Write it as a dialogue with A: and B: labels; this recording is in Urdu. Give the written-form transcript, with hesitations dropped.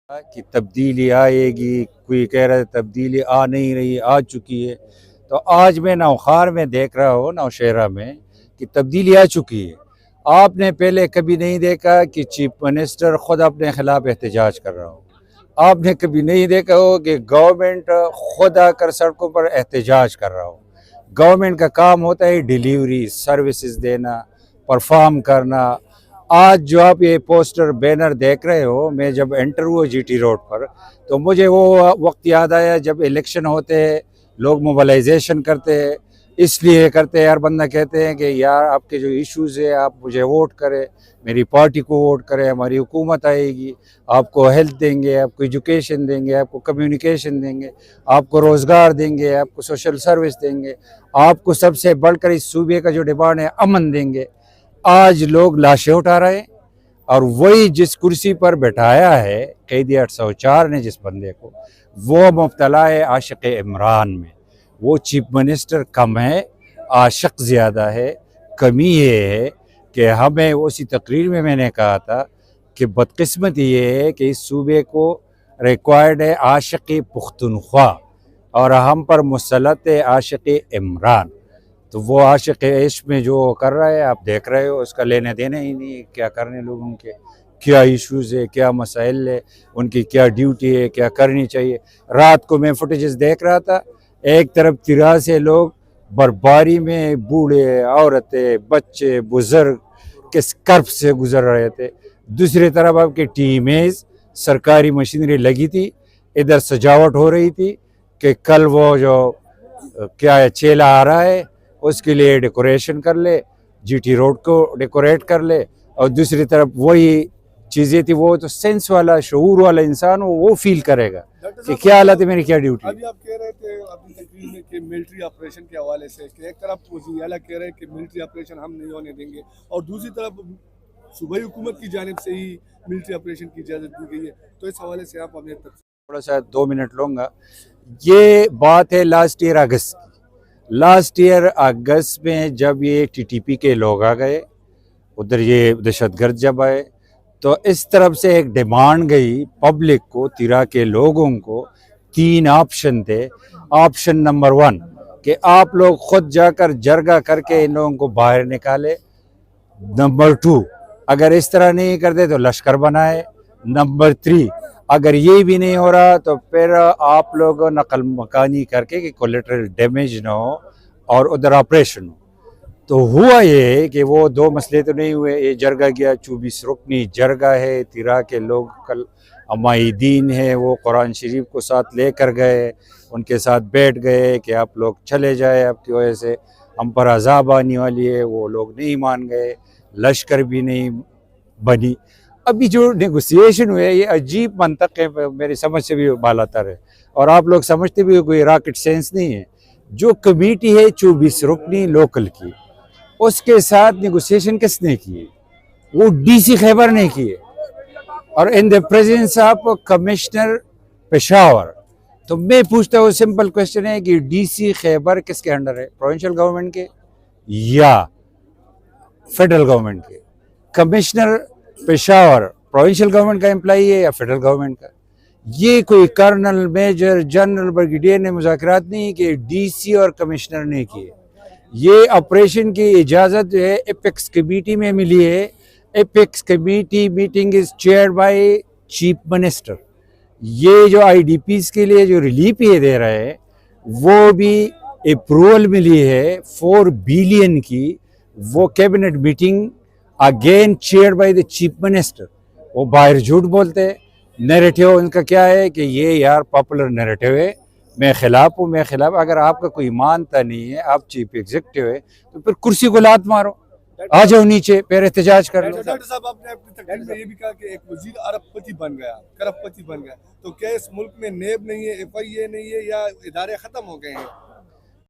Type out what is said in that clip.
A: کہ تبدیلی آئے گی، کوئی کہہ رہا ہے تبدیلی آ نہیں رہی، آ چکی ہے۔ تو آج میں نوخار میں دیکھ رہا ہوں، نوشہرہ میں، کہ تبدیلی آ چکی ہے۔ آپ نے پہلے کبھی نہیں دیکھا کہ چیف منسٹر خود اپنے خلاف احتجاج کر رہا ہو۔ آپ نے کبھی نہیں دیکھا ہو کہ گورنمنٹ خود آ کر سڑکوں پر احتجاج کر رہا ہو۔ گورنمنٹ کا کام ہوتا ہے ڈیلیوری، سروسز دینا، پرفارم کرنا۔ آج جو آپ یہ پوسٹر بینر دیکھ رہے ہو، میں جب انٹر ہوا جی ٹی روڈ پر تو مجھے وہ وقت یاد آیا جب الیکشن ہوتے ہیں، لوگ موبلائزیشن کرتے ہیں، اس لیے کرتے ہیں، ہر بندہ کہتے ہیں کہ یار آپ کے جو ایشوز ہیں آپ مجھے ووٹ کریں، میری پارٹی کو ووٹ کریں، ہماری حکومت آئے گی، آپ کو ہیلتھ دیں گے، آپ کو ایجوکیشن دیں گے، آپ کو کمیونیکیشن دیں گے، آپ کو روزگار دیں گے، آپ کو سوشل سروس دیں گے، آپ کو سب سے بڑھ کر اس صوبے کا جو ڈیمانڈ ہے امن دیں گے۔ آج لوگ لاشیں اٹھا رہے ہیں، اور وہی جس کرسی پر بٹھایا ہے قیدی 804 نے جس بندے کو، وہ مبتلا ہے عاشق عمران میں۔ وہ چیف منسٹر کم ہے، عاشق زیادہ ہے۔ کمی یہ ہے کہ ہمیں اسی تقریر میں نے کہا تھا کہ بدقسمتی یہ ہے کہ اس صوبے کو ریکوائرڈ ہے عاشق پختونخوا، اور ہم پر مسلط ہے عاشق عمران۔ تو وہ عاشق عشق میں جو کر رہا ہے آپ دیکھ رہے ہو، اس کا لینے دینے ہی نہیں ہے، کیا کرنے لوگوں کے، کیا ایشوز ہے، کیا مسائل ہے، ان کی کیا ڈیوٹی ہے، کیا کرنی چاہیے۔ رات کو میں فوٹیجز دیکھ رہا تھا، ایک طرف 83 لوگ برباری میں، بوڑھے، عورتیں، بچے، بزرگ کس کرب سے گزر رہے تھے، دوسری طرف آپ کے ٹیمیز سرکاری مشینری لگی تھی، ادھر سجاوٹ ہو رہی تھی کہ کل وہ جو کیا ہے چیلا آ رہا ہے اس کے لیے ڈیکوریشن کر لے، جی ٹی روڈ کو ڈیکوریٹ کر لے، اور دوسری طرف وہی چیزیں تھی۔ وہ تو سینس والا، شعور والا انسان وہ فیل کرے گا کہ کیا حالت ہے، میری کیا ڈیوٹی۔
B: ابھی آپ کہہ رہے تھے اپنی تقریر میں کہ ملٹری آپریشن کے حوالے سے کہ ایک طرف وزیر اعلیٰ کہہ رہے ہیں کہ ملٹری آپریشن ہم نہیں ہونے دیں گے، اور دوسری طرف صوبائی حکومت کی جانب سے ہی ملٹری آپریشن کی اجازت دی گئی ہے، تو اس حوالے سے آپ اپنے
A: تھوڑا سا 2 منٹ لوں گا۔ یہ بات ہے لاسٹ ایئر اگست کی۔ لاسٹ ایئر اگست میں جب یہ ٹی ٹی پی کے لوگ آ گئے ادھر، یہ دہشت گرد جب آئے، تو اس طرف سے ایک ڈیمانڈ گئی پبلک کو، تیرا کے لوگوں کو۔ 3 آپشن تھے۔ آپشن نمبر 1 کہ آپ لوگ خود جا کر جرگہ کر کے ان لوگوں کو باہر نکالے۔ نمبر 2 اگر اس طرح نہیں کرتے تو لشکر بنائے۔ نمبر 3 اگر یہ بھی نہیں ہو رہا تو پھر آپ لوگ نقل مکانی کر کے کہ کولیٹرل ڈیمیج نہ ہو اور ادھر آپریشن ہو۔ تو ہوا یہ کہ وہ 2 مسئلے تو نہیں ہوئے۔ یہ جرگہ گیا، 24 رکنی جرگہ ہے، تیرا کے لوگ کل عمائدین ہیں، وہ قرآن شریف کو ساتھ لے کر گئے، ان کے ساتھ بیٹھ گئے کہ آپ لوگ چلے جائے، آپ کی وجہ سے ہم پر عذاب آنے والی ہے۔ وہ لوگ نہیں مان گئے، لشکر بھی نہیں بنی۔ ابھی جو نیگوسیشن ہوئے یہ عجیب منطق ہے، میری سمجھ سے بھی بالا تر ہے، اور آپ لوگ سمجھتے بھی کوئی راکٹ سینس نہیں ہے۔ جو کمیٹی ہے 24 رکنی لوکل کی، اس کے ساتھ نیگوسیشن کس نے کی؟ وہ ڈی سی خیبر نے کی، اور in the presence of commissioner Peshawar. تو میں پوچھتا ہوں، سمپل کوشچن ہے کہ ڈی سی خیبر کس کے انڈر ہے؟ پروونشل گورنمنٹ کے یا فیڈرل گورنمنٹ کے؟ کمشنر پشاور پروونشل گورنمنٹ کا امپلائی ہے یا فیڈرل گورنمنٹ کا؟ یہ کوئی کرنل، میجر، جنرل، بریگیڈیئر نے مذاکرات نہیں کہ ڈی سی اور کمشنر نے کیے۔ یہ آپریشن کی اجازت جو ہے ایپیکس کمیٹی میں ملی ہے۔ Apex committee meeting is chaired by chief minister. یہ جو آئی ڈی پیز کے لیے جو ریلیف یہ دے رہے ہیں وہ بھی اپروول ملی ہے 4 بلین کی۔ وہ cabinet meeting again chaired by the chief minister. وہ باہر جھوٹ بولتے ہیں۔ نیریٹیو ان کا کیا ہے کہ یہ یار پاپولر نیریٹیو ہے، میں خلاف ہوں، میں خلاف۔ اگر آپ کا کوئی مانتا نہیں ہے، آپ چیف ایگزیکٹو ہے، تو پھر کرسی کو لات مارو، آ جاؤ نیچے، پھر احتجاج کر لو۔
B: ڈاکٹر صاحب، آپ نے اپنی تقریر میں یہ بھی کہا کہ ایک وزیر ارب پتی بن گیا، کرب پتی بن گیا، تو کیا اس ملک میں نیب نہیں ہے، ایف آئی اے نہیں ہے، یا ادارے ختم ہو گئے ہیں؟